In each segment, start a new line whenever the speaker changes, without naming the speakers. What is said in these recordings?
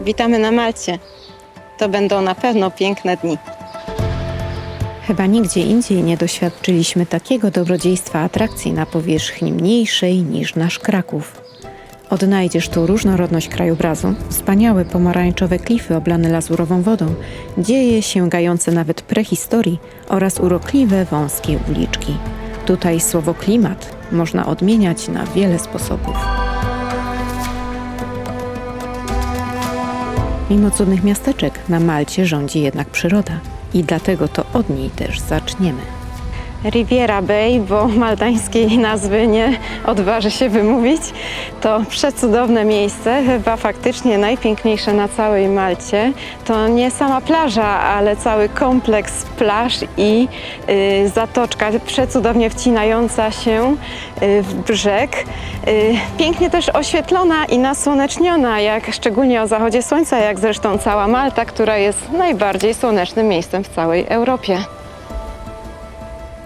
Witamy na Malcie. To będą na pewno piękne dni.
Chyba nigdzie indziej nie doświadczyliśmy takiego dobrodziejstwa atrakcji na powierzchni mniejszej niż nasz Kraków. Odnajdziesz tu różnorodność krajobrazu, wspaniałe pomarańczowe klify oblane lazurową wodą, dzieje sięgające nawet prehistorii oraz urokliwe wąskie uliczki. Tutaj słowo klimat można odmieniać na wiele sposobów. Mimo cudnych miasteczek, na Malcie rządzi jednak przyroda i dlatego to od niej też zaczniemy.
Riviera Bay, bo maltańskiej nazwy nie odważę się wymówić, to przecudowne miejsce, chyba faktycznie najpiękniejsze na całej Malcie. To nie sama plaża, ale cały kompleks plaż i zatoczka przecudownie wcinająca się w brzeg. Pięknie też oświetlona i nasłoneczniona, jak szczególnie o zachodzie słońca, jak zresztą cała Malta, która jest najbardziej słonecznym miejscem w całej Europie.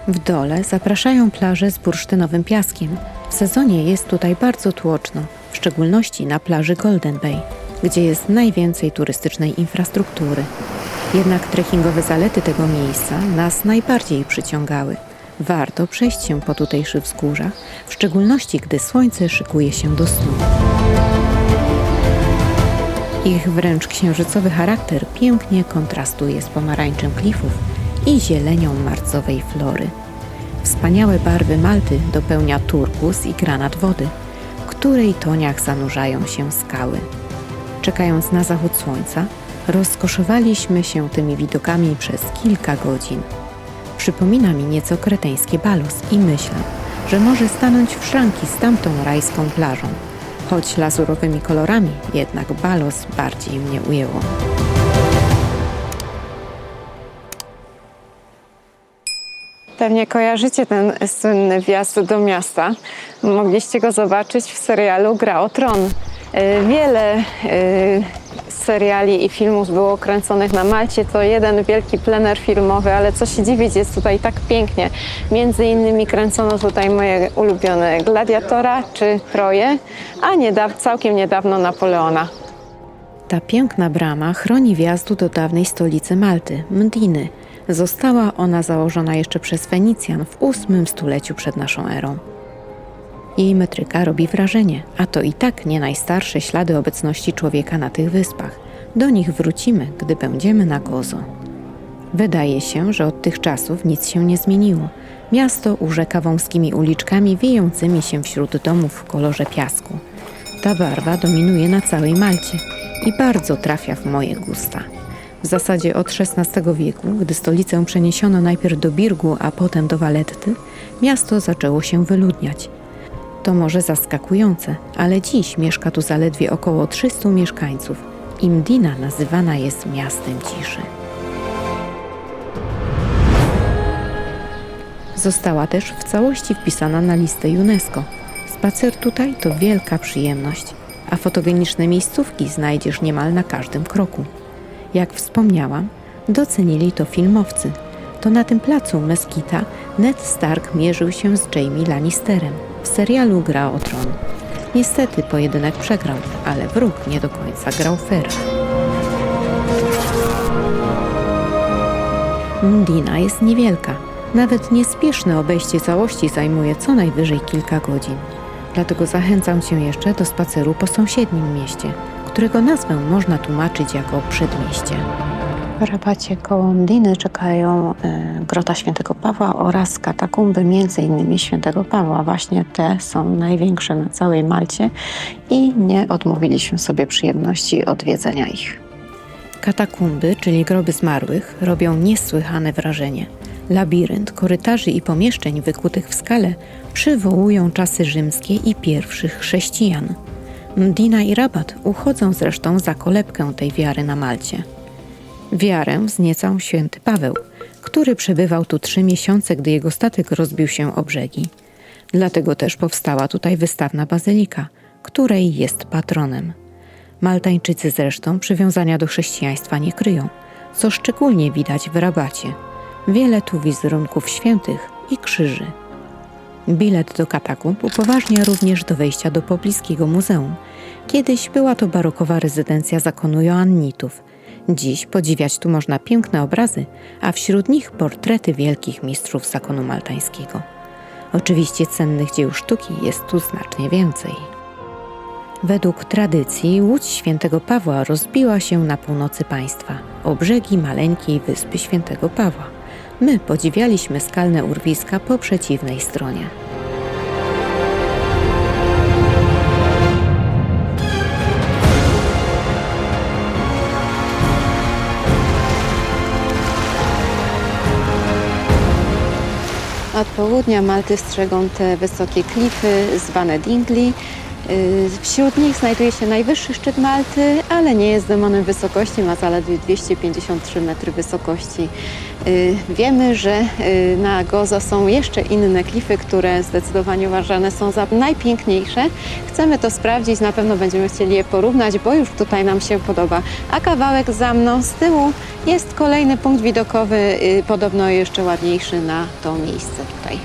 W dole zapraszają plaże z bursztynowym piaskiem. W sezonie jest tutaj bardzo tłoczno, w szczególności na plaży Golden Bay, gdzie jest najwięcej turystycznej infrastruktury. Jednak trekkingowe zalety tego miejsca nas najbardziej przyciągały. Warto przejść się po tutejszych wzgórzach, w szczególności gdy słońce szykuje się do snu. Ich wręcz księżycowy charakter pięknie kontrastuje z pomarańczem klifów i zielenią marcowej flory. Wspaniałe barwy Malty dopełnia turkus i granat wody, w której toniach zanurzają się skały. Czekając na zachód słońca, rozkoszowaliśmy się tymi widokami przez kilka godzin. Przypomina mi nieco kreteńskie Balos i myślę, że może stanąć w szranki z tamtą rajską plażą. Choć lazurowymi kolorami, jednak Balos bardziej mnie ujęło.
Pewnie kojarzycie ten słynny wjazd do miasta. Mogliście go zobaczyć w serialu Gra o Tron. Wiele seriali i filmów było kręconych na Malcie. To jeden wielki plener filmowy, ale co się dziwić, jest tutaj tak pięknie. Między innymi kręcono tutaj moje ulubione Gladiatora czy Troję, a całkiem niedawno Napoleona.
Ta piękna brama chroni wjazdu do dawnej stolicy Malty, Mdiny. Została ona założona jeszcze przez Fenicjan w VIII stuleciu przed naszą erą. Jej metryka robi wrażenie, a to i tak nie najstarsze ślady obecności człowieka na tych wyspach. Do nich wrócimy, gdy będziemy na Gozo. Wydaje się, że od tych czasów nic się nie zmieniło. Miasto urzeka wąskimi uliczkami wijącymi się wśród domów w kolorze piasku. Ta barwa dominuje na całej Malcie i bardzo trafia w moje gusta. W zasadzie od XVI wieku, gdy stolicę przeniesiono najpierw do Birgu, a potem do Valletty, miasto zaczęło się wyludniać. To może zaskakujące, ale dziś mieszka tu zaledwie około 300 mieszkańców i Mdina nazywana jest miastem ciszy. Została też w całości wpisana na listę UNESCO. Spacer tutaj to wielka przyjemność, a fotogeniczne miejscówki znajdziesz niemal na każdym kroku. Jak wspomniałam, docenili to filmowcy. To na tym placu Meskita Ned Stark mierzył się z Jaime Lannisterem w serialu Gra o Tron. Niestety pojedynek przegrał, ale wróg nie do końca grał fair. Mdina jest niewielka. Nawet niespieszne obejście całości zajmuje co najwyżej kilka godzin. Dlatego zachęcam Cię jeszcze do spaceru po sąsiednim mieście, którego nazwę można tłumaczyć jako przedmieście.
W Rabacie koło Mdiny czekają Grota Świętego Pawła oraz katakumby m.in. Świętego Pawła. Właśnie te są największe na całej Malcie i nie odmówiliśmy sobie przyjemności odwiedzenia ich.
Katakumby, czyli groby zmarłych, robią niesłychane wrażenie. Labirynt korytarzy i pomieszczeń wykutych w skale przywołują czasy rzymskie i pierwszych chrześcijan. Mdina i Rabat uchodzą zresztą za kolebkę tej wiary na Malcie. Wiarę wzniecał święty Paweł, który przebywał tu 3 miesiące, gdy jego statek rozbił się o brzegi. Dlatego też powstała tutaj wystawna bazylika, której jest patronem. Maltańczycy zresztą przywiązania do chrześcijaństwa nie kryją, co szczególnie widać w Rabacie. Wiele tu wizerunków świętych i krzyży. Bilet do katakumb upoważnia również do wejścia do pobliskiego muzeum. Kiedyś była to barokowa rezydencja zakonu Joannitów. Dziś podziwiać tu można piękne obrazy, a wśród nich portrety wielkich mistrzów zakonu maltańskiego. Oczywiście cennych dzieł sztuki jest tu znacznie więcej. Według tradycji łódź świętego Pawła rozbiła się na północy państwa, o brzegi maleńkiej wyspy świętego Pawła. My podziwialiśmy skalne urwiska po przeciwnej stronie.
Od południa Malty strzegą te wysokie klify zwane Dingley. Wśród nich znajduje się najwyższy szczyt Malty, ale nie jest demonem wysokości, ma zaledwie 253 metry wysokości. Wiemy, że na Gozo są jeszcze inne klify, które zdecydowanie uważane są za najpiękniejsze. Chcemy to sprawdzić, na pewno będziemy chcieli je porównać, bo już tutaj nam się podoba. A kawałek za mną z tyłu jest kolejny punkt widokowy, podobno jeszcze ładniejszy na to miejsce tutaj.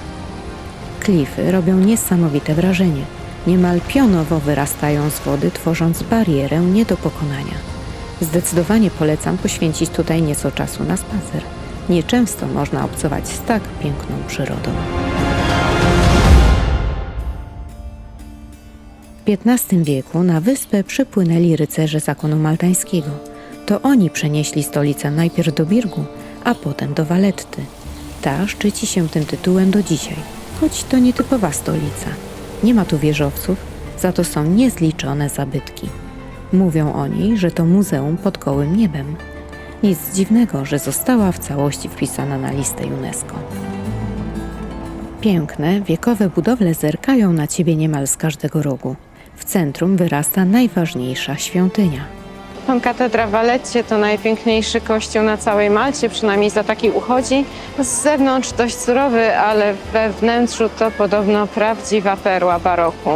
Klify robią niesamowite wrażenie. Niemal pionowo wyrastają z wody, tworząc barierę nie do pokonania. Zdecydowanie polecam poświęcić tutaj nieco czasu na spacer. Nieczęsto można obcować z tak piękną przyrodą. W XV wieku na wyspę przypłynęli rycerze zakonu maltańskiego. To oni przenieśli stolicę najpierw do Birgu, a potem do Valetty. Ta szczyci się tym tytułem do dzisiaj, choć to nietypowa stolica. Nie ma tu wieżowców, za to są niezliczone zabytki. Mówią o niej, że to muzeum pod gołym niebem. Nic dziwnego, że została w całości wpisana na listę UNESCO. Piękne, wiekowe budowle zerkają na ciebie niemal z każdego rogu. W centrum wyrasta najważniejsza świątynia.
Katedra w Valetcie to najpiękniejszy kościół na całej Malcie, przynajmniej za taki uchodzi. Z zewnątrz dość surowy, ale we wnętrzu to podobno prawdziwa perła baroku.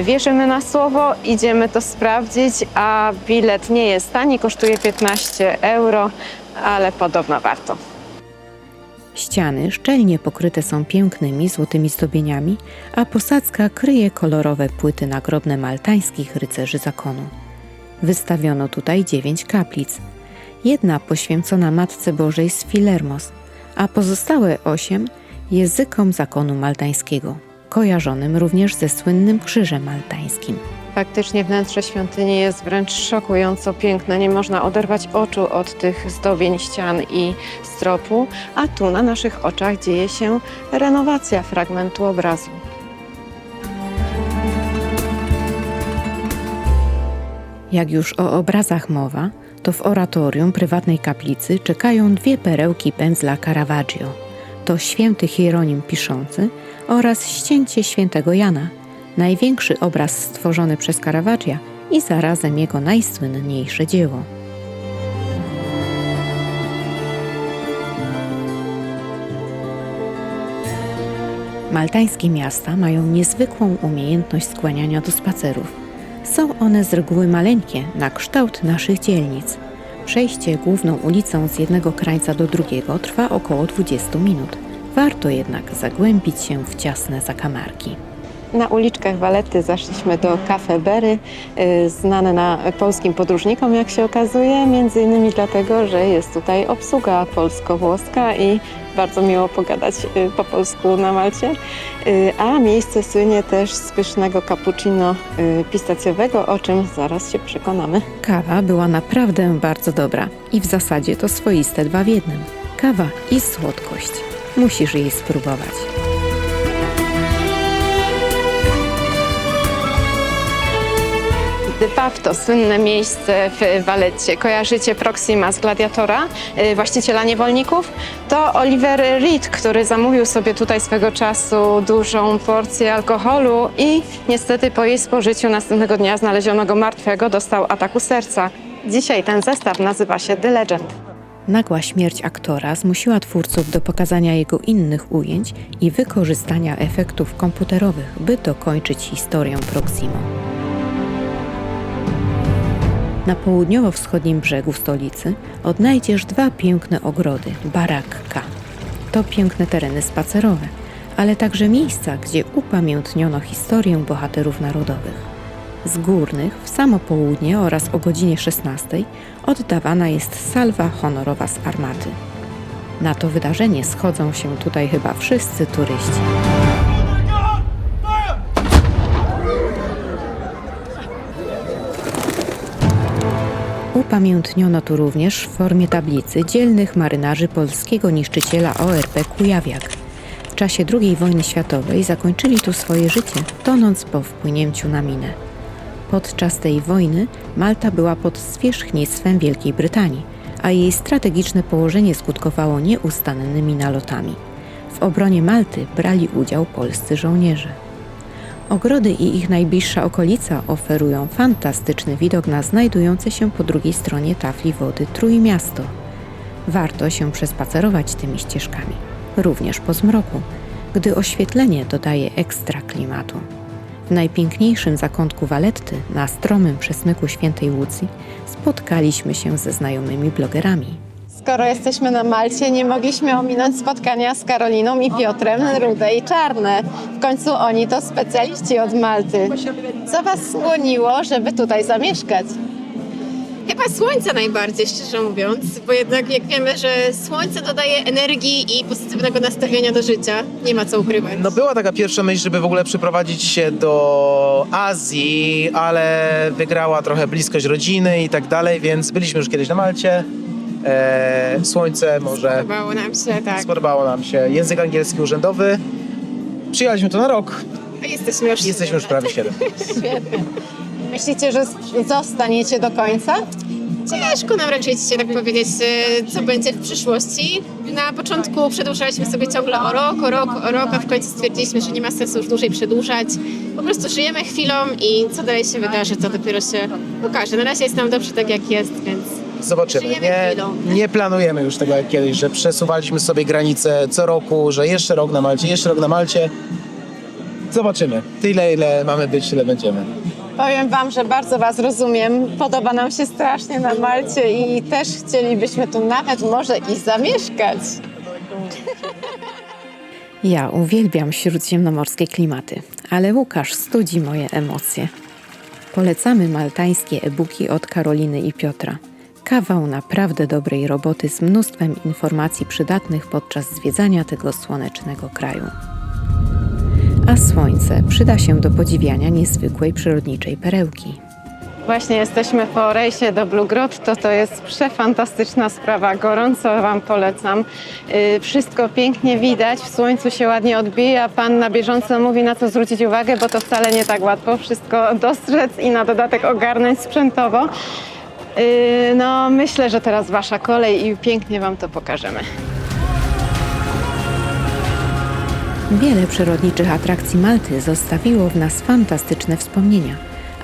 Wierzymy na słowo, idziemy to sprawdzić, a bilet nie jest tani, kosztuje 15 euro, ale podobno warto.
Ściany szczelnie pokryte są pięknymi, złotymi zdobieniami, a posadzka kryje kolorowe płyty nagrobne maltańskich rycerzy zakonu. Wystawiono tutaj 9 kaplic. Jedna poświęcona Matce Bożej z Filermos, a pozostałe 8 językom zakonu maltańskiego, kojarzonym również ze słynnym krzyżem maltańskim.
Faktycznie wnętrze świątyni jest wręcz szokująco piękne. Nie można oderwać oczu od tych zdobień ścian i stropu, a tu na naszych oczach dzieje się renowacja fragmentu obrazu.
Jak już o obrazach mowa, to w oratorium prywatnej kaplicy czekają 2 perełki pędzla Caravaggio. To święty Hieronim Piszący oraz Ścięcie świętego Jana, największy obraz stworzony przez Caravaggia i zarazem jego najsłynniejsze dzieło. Maltańskie miasta mają niezwykłą umiejętność skłaniania do spacerów. Są one z reguły maleńkie, na kształt naszych dzielnic. Przejście główną ulicą z jednego krańca do drugiego trwa około 20 minut. Warto jednak zagłębić się w ciasne zakamarki.
Na uliczkach Valetty zaszliśmy do Caffè Berry, znane na polskim podróżnikom, jak się okazuje, między innymi dlatego, że jest tutaj obsługa polsko-włoska i bardzo miło pogadać po polsku na Malcie. A miejsce słynie też z pysznego cappuccino pistacjowego, o czym zaraz się przekonamy.
Kawa była naprawdę bardzo dobra i w zasadzie to swoiste 2 w 1. Kawa i słodkość. Musisz jej spróbować.
The Pub to słynne miejsce w Valetcie. Kojarzycie Proxima z Gladiatora, właściciela niewolników? To Oliver Reed, który zamówił sobie tutaj swego czasu dużą porcję alkoholu i niestety po jej spożyciu następnego dnia znaleziono go martwego, dostał ataku serca. Dzisiaj ten zestaw nazywa się The Legend.
Nagła śmierć aktora zmusiła twórców do pokazania jego innych ujęć i wykorzystania efektów komputerowych, by dokończyć historię Proximo. Na południowo-wschodnim brzegu stolicy odnajdziesz 2 piękne ogrody, Barakka. To piękne tereny spacerowe, ale także miejsca, gdzie upamiętniono historię bohaterów narodowych. Z górnych w samo południe oraz o godzinie 16 oddawana jest salwa honorowa z armaty. Na to wydarzenie schodzą się tutaj chyba wszyscy turyści. Upamiętniono tu również w formie tablicy dzielnych marynarzy polskiego niszczyciela ORP Kujawiak. W czasie II wojny światowej zakończyli tu swoje życie, tonąc po wpłynięciu na minę. Podczas tej wojny Malta była pod zwierzchnictwem Wielkiej Brytanii, a jej strategiczne położenie skutkowało nieustannymi nalotami. W obronie Malty brali udział polscy żołnierze. Ogrody i ich najbliższa okolica oferują fantastyczny widok na znajdujące się po drugiej stronie tafli wody Trójmiasto. Warto się przespacerować tymi ścieżkami, również po zmroku, gdy oświetlenie dodaje ekstra klimatu. W najpiękniejszym zakątku Valetty, na stromym przesmyku Świętej Łucji, spotkaliśmy się ze znajomymi blogerami.
Skoro jesteśmy na Malcie, nie mogliśmy ominąć spotkania z Karoliną i Piotrem, Rude i Czarne. W końcu oni to specjaliści od Malty. Co Was skłoniło, żeby tutaj zamieszkać?
Chyba słońce najbardziej, szczerze mówiąc, bo jednak jak wiemy, że słońce dodaje energii i pozytywnego nastawienia do życia, nie ma co ukrywać.
No była taka pierwsza myśl, żeby w ogóle przyprowadzić się do Azji, ale wygrała trochę bliskość rodziny i tak dalej, więc byliśmy już kiedyś na Malcie. Słońce, morze.
Podobało nam się, tak.
Spodobało nam się. Język angielski urzędowy. Przyjechaliśmy tu na rok.
A jesteśmy już
Prawie 7.
Świetnie. Myślicie, że zostaniecie do końca?
Ciężko nam raczej dzisiaj tak powiedzieć, co będzie w przyszłości. Na początku przedłużaliśmy sobie ciągle o rok, a w końcu stwierdziliśmy, że nie ma sensu już dłużej przedłużać. Po prostu żyjemy chwilą i co dalej się wydarzy, to dopiero się ukaże. Na razie jest nam dobrze tak, jak jest, więc
Zobaczymy.
żyjemy chwilą.
Nie planujemy już tego jak kiedyś, że przesuwaliśmy sobie granice co roku, że jeszcze rok na Malcie, jeszcze rok na Malcie. Zobaczymy. Tyle, ile mamy być, tyle będziemy.
Powiem Wam, że bardzo Was rozumiem. Podoba nam się strasznie na Malcie i też chcielibyśmy tu nawet może i zamieszkać.
Ja uwielbiam śródziemnomorskie klimaty, ale Łukasz studzi moje emocje. Polecamy maltańskie e-booki od Karoliny i Piotra. Kawał naprawdę dobrej roboty z mnóstwem informacji przydatnych podczas zwiedzania tego słonecznego kraju. A słońce przyda się do podziwiania niezwykłej przyrodniczej perełki.
Właśnie jesteśmy po rejsie do Blue Grotto. To jest przefantastyczna sprawa. Gorąco Wam polecam. Wszystko pięknie widać, w słońcu się ładnie odbija. Pan na bieżąco mówi, na co zwrócić uwagę, bo to wcale nie tak łatwo wszystko dostrzec i na dodatek ogarnąć sprzętowo. No, myślę, że teraz Wasza kolej i pięknie Wam to pokażemy.
Wiele przyrodniczych atrakcji Malty zostawiło w nas fantastyczne wspomnienia,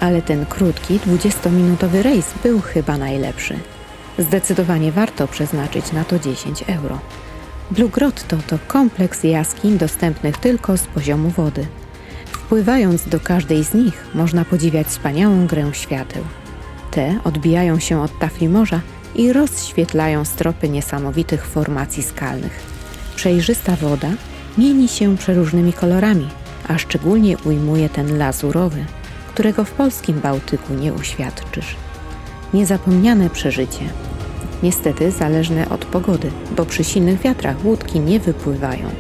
ale ten krótki, 20-minutowy rejs był chyba najlepszy. Zdecydowanie warto przeznaczyć na to 10 euro. Blue Grotto to kompleks jaskiń dostępnych tylko z poziomu wody. Wpływając do każdej z nich, można podziwiać wspaniałą grę świateł. Te odbijają się od tafli morza i rozświetlają stropy niesamowitych formacji skalnych. Przejrzysta woda mieni się przeróżnymi kolorami, a szczególnie ujmuje ten lazurowy, którego w polskim Bałtyku nie uświadczysz. Niezapomniane przeżycie. Niestety zależne od pogody, bo przy silnych wiatrach łódki nie wypływają.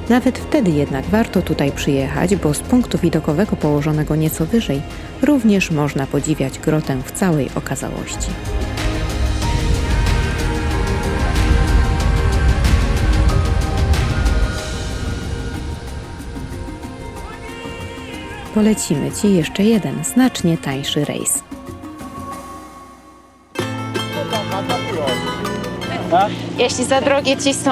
Nawet wtedy jednak warto tutaj przyjechać, bo z punktu widokowego położonego nieco wyżej również można podziwiać grotę w całej okazałości. Polecimy Ci jeszcze jeden, znacznie tańszy rejs.
Jeśli za drogie Ci są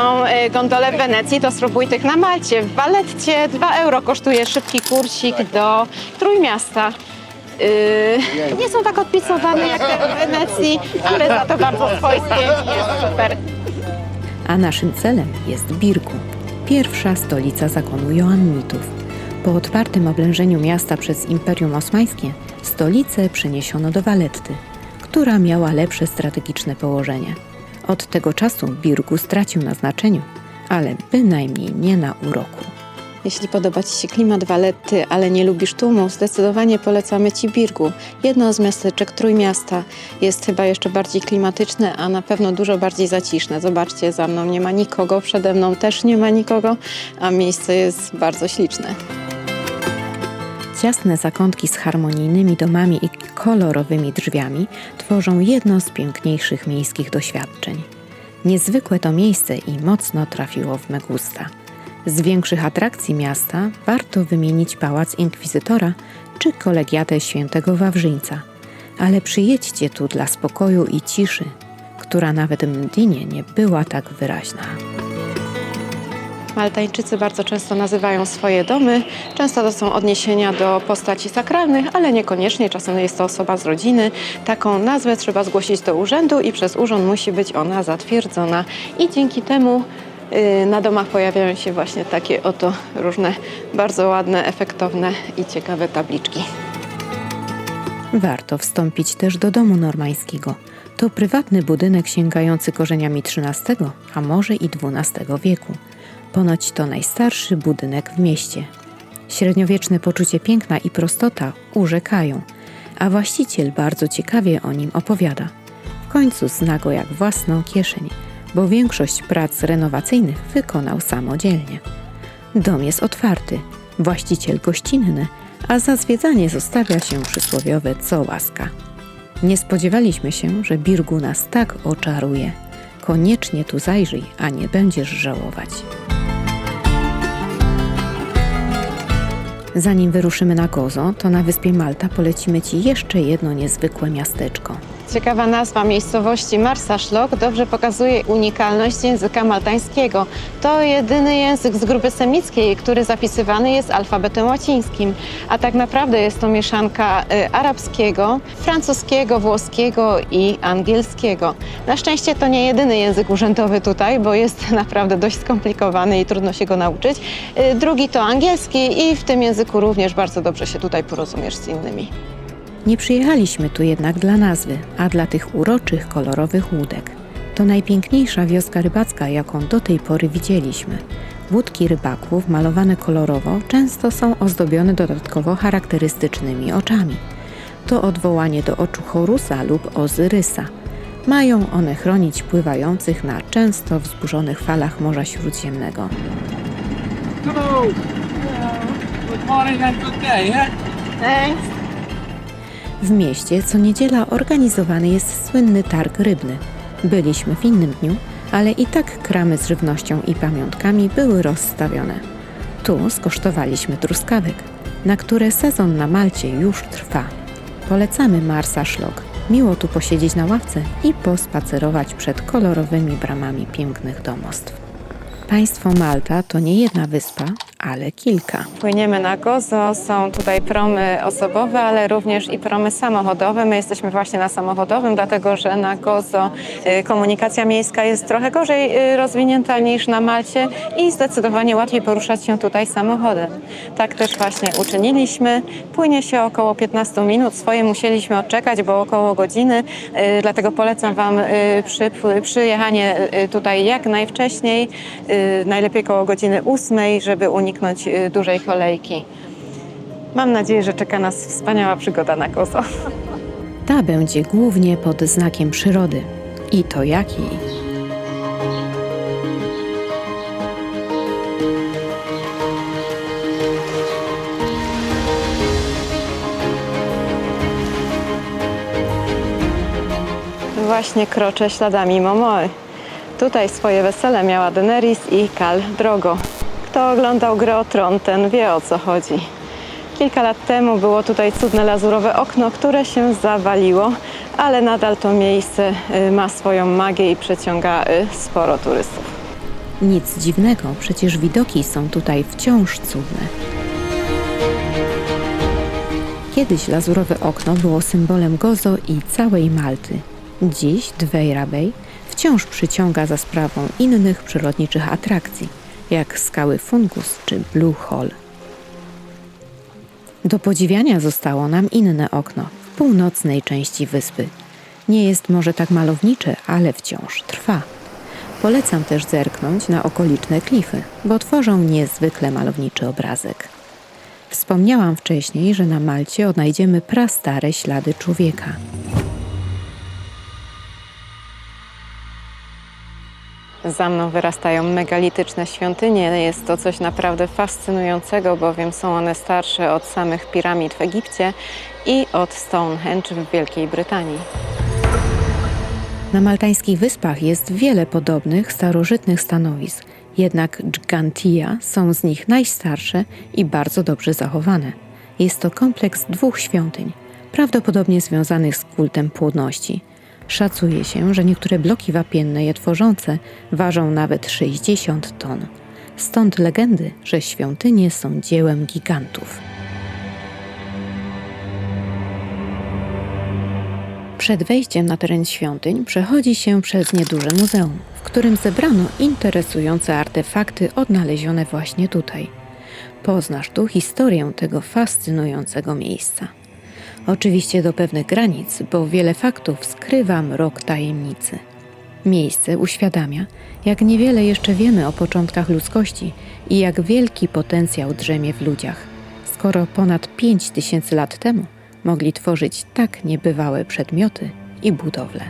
gondole w Wenecji, to spróbuj tych na Malcie. W Valetcie 2 euro kosztuje szybki kursik do Trójmiasta. Nie są tak odpicowane jak te w Wenecji, ale za to bardzo swojskie i jest super.
A naszym celem jest Birku, pierwsza stolica zakonu Joannitów. Po otwartym oblężeniu miasta przez Imperium Osmańskie stolicę przeniesiono do Valetty, która miała lepsze strategiczne położenie. Od tego czasu Birku stracił na znaczeniu, ale bynajmniej nie na uroku.
Jeśli podoba Ci się klimat Valletty, ale nie lubisz tłumu, zdecydowanie polecamy Ci Birgu, jedno z miasteczek Trójmiasta. Jest chyba jeszcze bardziej klimatyczne, a na pewno dużo bardziej zaciszne. Zobaczcie, za mną nie ma nikogo, przede mną też nie ma nikogo, a miejsce jest bardzo śliczne.
Ciasne zakątki z harmonijnymi domami i kolorowymi drzwiami tworzą jedno z piękniejszych miejskich doświadczeń. Niezwykłe to miejsce i mocno trafiło w me gusta. Z większych atrakcji miasta warto wymienić Pałac Inkwizytora czy Kolegiatę Świętego Wawrzyńca, ale przyjedźcie tu dla spokoju i ciszy, która nawet w Mdinie nie była tak wyraźna.
Maltańczycy bardzo często nazywają swoje domy. Często to są odniesienia do postaci sakralnych, ale niekoniecznie. Czasem jest to osoba z rodziny. Taką nazwę trzeba zgłosić do urzędu i przez urząd musi być ona zatwierdzona. I dzięki temu na domach pojawiają się właśnie takie oto różne bardzo ładne, efektowne i ciekawe tabliczki.
Warto wstąpić też do domu normańskiego. To prywatny budynek sięgający korzeniami XIII, a może i XII wieku. Ponoć to najstarszy budynek w mieście. Średniowieczne poczucie piękna i prostota urzekają, a właściciel bardzo ciekawie o nim opowiada. W końcu zna go jak własną kieszeń, bo większość prac renowacyjnych wykonał samodzielnie. Dom jest otwarty, właściciel gościnny, a za zwiedzanie zostawia się przysłowiowe co łaska. Nie spodziewaliśmy się, że Birgu nas tak oczaruje. Koniecznie tu zajrzyj, a nie będziesz żałować. Zanim wyruszymy na Gozo, to na wyspie Malta polecimy Ci jeszcze jedno niezwykłe miasteczko.
Ciekawa nazwa miejscowości Marsaxlokk dobrze pokazuje unikalność języka maltańskiego. To jedyny język z grupy semickiej, który zapisywany jest alfabetem łacińskim, a tak naprawdę jest to mieszanka arabskiego, francuskiego, włoskiego i angielskiego. Na szczęście to nie jedyny język urzędowy tutaj, bo jest naprawdę dość skomplikowany i trudno się go nauczyć. Drugi to angielski i w tym języku również bardzo dobrze się tutaj porozumiesz z innymi.
Nie przyjechaliśmy tu jednak dla nazwy, a dla tych uroczych, kolorowych łódek. To najpiękniejsza wioska rybacka, jaką do tej pory widzieliśmy. Łódki rybaków, malowane kolorowo, często są ozdobione dodatkowo charakterystycznymi oczami. To odwołanie do oczu Horusa lub Ozyrysa. Mają one chronić pływających na często wzburzonych falach Morza Śródziemnego.
Hello. Good morning and good day, yeah?
Thanks.
W mieście co niedziela organizowany jest słynny targ rybny. Byliśmy w innym dniu, ale i tak kramy z żywnością i pamiątkami były rozstawione. Tu skosztowaliśmy truskawek, na które sezon na Malcie już trwa. Polecamy Marsaxlokk. Miło tu posiedzieć na ławce i pospacerować przed kolorowymi bramami pięknych domostw. Państwo Malta to nie jedna wyspa, ale kilka.
Płyniemy na Gozo, są tutaj promy osobowe, ale również i promy samochodowe. My jesteśmy właśnie na samochodowym, dlatego że na Gozo komunikacja miejska jest trochę gorzej rozwinięta niż na Malcie i zdecydowanie łatwiej poruszać się tutaj samochodem. Tak też właśnie uczyniliśmy. Płynie się około 15 minut, swoje musieliśmy odczekać, bo około godziny, dlatego polecam Wam przyjechanie tutaj jak najwcześniej, najlepiej koło godziny 8, żeby uniknąć dużej kolejki. Mam nadzieję, że czeka nas wspaniała przygoda na Gozo.
Ta będzie głównie pod znakiem przyrody. I to jakiej?
Właśnie kroczę śladami Momoy. Tutaj swoje wesele miała Daenerys i Khal Drogo. Kto oglądał grę o Tron, ten wie, o co chodzi. Kilka lat temu było tutaj cudne lazurowe okno, które się zawaliło, ale nadal to miejsce ma swoją magię i przyciąga sporo turystów.
Nic dziwnego, przecież widoki są tutaj wciąż cudne. Kiedyś lazurowe okno było symbolem Gozo i całej Malty. Dziś Dwejra Bay wciąż przyciąga za sprawą innych przyrodniczych atrakcji, jak skały Fungus czy Blue Hole. Do podziwiania zostało nam inne okno w północnej części wyspy. Nie jest może tak malownicze, ale wciąż trwa. Polecam też zerknąć na okoliczne klify, bo tworzą niezwykle malowniczy obrazek. Wspomniałam wcześniej, że na Malcie odnajdziemy prastare ślady człowieka.
Za mną wyrastają megalityczne świątynie. Jest to coś naprawdę fascynującego, bowiem są one starsze od samych piramid w Egipcie i od Stonehenge w Wielkiej Brytanii.
Na maltańskich wyspach jest wiele podobnych, starożytnych stanowisk, jednak Gigantia są z nich najstarsze i bardzo dobrze zachowane. Jest to kompleks 2 świątyń, prawdopodobnie związanych z kultem płodności. Szacuje się, że niektóre bloki wapienne je tworzące ważą nawet 60 ton. Stąd legendy, że świątynie są dziełem gigantów. Przed wejściem na teren świątyń przechodzi się przez nieduże muzeum, w którym zebrano interesujące artefakty odnalezione właśnie tutaj. Poznasz tu historię tego fascynującego miejsca. Oczywiście do pewnych granic, bo wiele faktów skrywa mrok tajemnicy. Miejsce uświadamia, jak niewiele jeszcze wiemy o początkach ludzkości i jak wielki potencjał drzemie w ludziach, skoro ponad 5000 lat temu mogli tworzyć tak niebywałe przedmioty i budowle.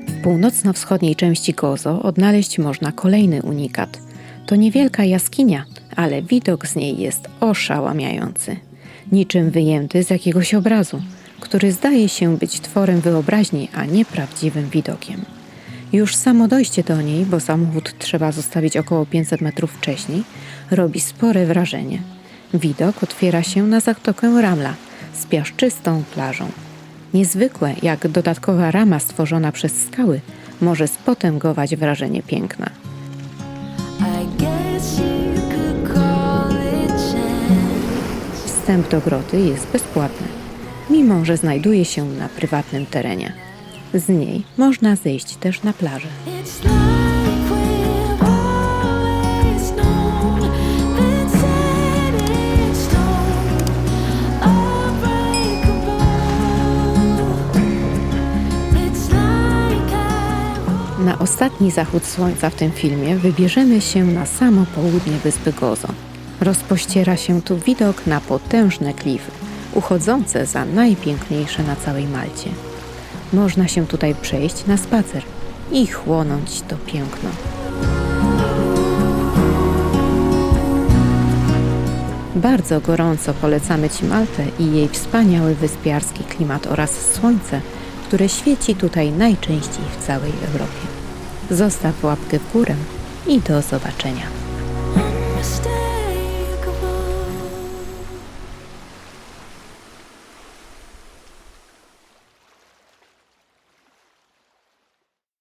W północno-wschodniej części Gozo odnaleźć można kolejny unikat. To niewielka jaskinia, ale widok z niej jest oszałamiający. Niczym wyjęty z jakiegoś obrazu, który zdaje się być tworem wyobraźni, a nie prawdziwym widokiem. Już samo dojście do niej, bo samochód trzeba zostawić około 500 metrów wcześniej, robi spore wrażenie. Widok otwiera się na Zatokę Ramla z piaszczystą plażą. Niezwykłe, jak dodatkowa rama stworzona przez skały może spotęgować wrażenie piękna. Wstęp do groty jest bezpłatny, mimo że znajduje się na prywatnym terenie. Z niej można zejść też na plażę. Na ostatni zachód słońca w tym filmie wybierzemy się na samo południe wyspy Gozo. Rozpościera się tu widok na potężne klify, uchodzące za najpiękniejsze na całej Malcie. Można się tutaj przejść na spacer i chłonąć to piękno. Bardzo gorąco polecamy Ci Maltę i jej wspaniały wyspiarski klimat oraz słońce, które świeci tutaj najczęściej w całej Europie. Zostaw łapkę w górę i do zobaczenia.